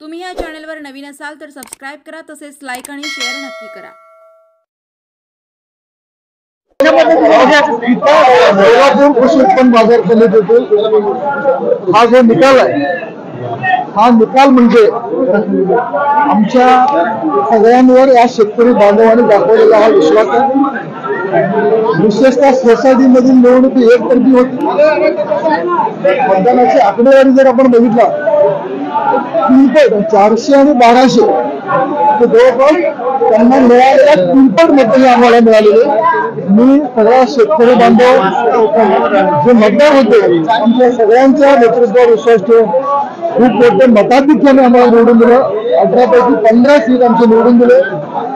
तुम्ही या चॅनलवर नवीन असाल तर सबस्क्राइब करा, तसेच लाईक आणि शेअर नक्की करा। कृषी उत्पन्न बाजार समितीतील हा जो निकाल आहे, हा निकाल म्हणजे आमच्या सगळ्यांवर या शेतकरी बांधवांनी दाखवलेला हा विश्वास आहे। विशेषतः सोसायटीमधील निवडणूक एकतर्फी होती। मतदानाची आकडेवारी जर आपण बघितला 400 आणि 1200 जवळपास त्यांना मिळालेल्या 3 मतं आम्हाला मिळालेले। मी सगळ्या शेतकरी बांधव जे मतदार होते आमच्या सगळ्यांच्या नेतृत्वावर विश्वास ठेवून खूप मोठे मताधिक्याने आम्हाला निवडून दिलं। 18 पैकी 15 सीट आमचे निवडून दिले।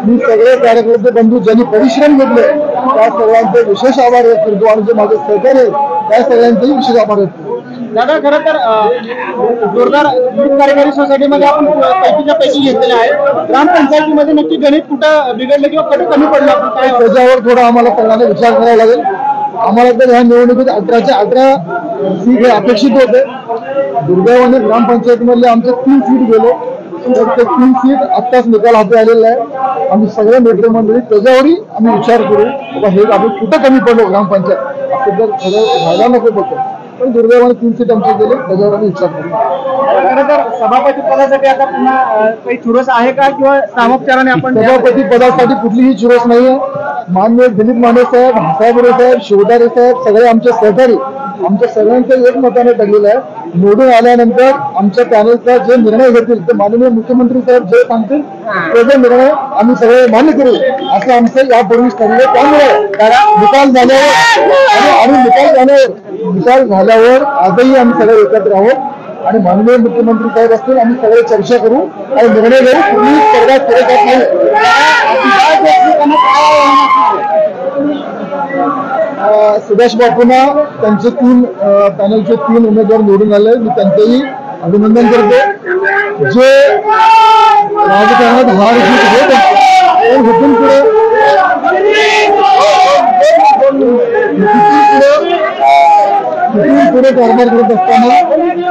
मी सगळे कार्यकर्ते बंधू ज्यांनी परिश्रम घेतले त्या सर्वांचे विशेष आभार व्यक्त करतो आणि जे माझे सहकारी आहेत त्या सगळ्यांचेही विशेष आभार व्यक्त करतो। दादा, खरं तर जोरदार कार्यकारी सोसायटीमध्ये आपण पैकीच्या पैकी घेतलेले आहे। ग्रामपंचायतीमध्ये नक्की गणित कुठं बिघडलं किंवा कुठं कमी पडलं आपण काय त्याच्यावर थोडा आम्हाला सगळ्यांना विचार करावा लागेल। आम्हाला तर ह्या निवडणुकीत 18च्या 18 सीट हे अपेक्षित होते। दुर्दैवाने ग्रामपंचायतीमधले आमचे 3 सीट गेले, तर ते 3 सीट आत्ताच निकाल हाती आलेला आहे। आम्ही सगळे मित्रमंडळी त्याच्यावरही आम्ही विचार करू बाबा हे आम्ही कुठं कमी पडलो ग्रामपंचायत असं जर खरं व्हायला नको होतं, पण दुर्दैवाने 3 सीट आमचे गेले, त्याच्यावर आम्ही विचार करू। खरं तर सभापती पदासाठी आता पुन्हा काही चुरस आहे का किंवा सामोपचाराने आपण सभापती पदासाठी कुठलीही चुरस नाहीये। माननीय दिलीप माने साहेब, हसाबुरे साहेब, शिवदारे साहेब सगळे आमचे सहकारी आमच्या सगळ्यांचं एकमताने ठरलेलं आहे। निवडून आल्यानंतर आमच्या पॅनलचा जे निर्णय घेतील ते माननीय मुख्यमंत्री साहेब जे सांगतील ते जे निर्णय आम्ही सगळे मान्य करू असं आमचं यापूर्वीच ठरलं। त्यामुळे निकाल झाल्यावर आजही आम्ही सगळे एकत्र आहोत आणि माननीय मुख्यमंत्री साहेब असतील आम्ही सगळे चर्चा करू आणि निर्णय घेऊ। कुठलीही स्पर्धा केली जात नाही। सुभाष बापूंना त्यांचे 3 पॅनलचे 3 उमेदवार निवडून आले, मी त्यांचेही अभिनंदन करतो। जे राजकारणात हार जीत होत इथून पुढे कारभार करत असताना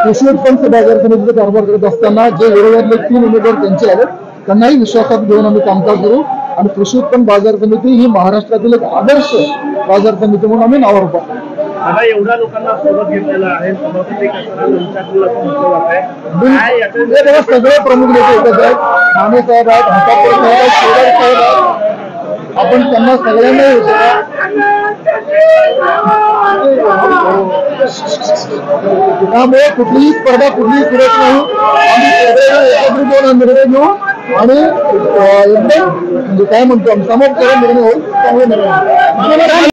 कृषी उत्पन्न बाजार समितीचा कारभार करत असताना जे विरोधातले 3 उमेदवार त्यांचे आहेत त्यांनाही विश्वासात घेऊन आम्ही कामकाज करू आणि कृषी उत्पन्न बाजार समिती ही महाराष्ट्रातील एक आदर्श बाजार समिती म्हणून आम्ही नावावर पाहतो। मला एवढ्या लोकांना सोबत घेतलेला आहे, सगळे प्रमुख नेते एकच आहेत। माने साहेब आहेत, हसापुरे साहेब आहेत, शेलार साहेब आहेत। आपण त्यांना सगळ्यांना त्यामुळे कुठलीही स्पर्धा कुठलीही सुरत नाही। आम्ही सगळे एकत्रित निर्णय घेऊ आणि एकदम म्हणजे काय म्हणतो आम्ही समोर निर्णय होईल त्यामुळे निर्णय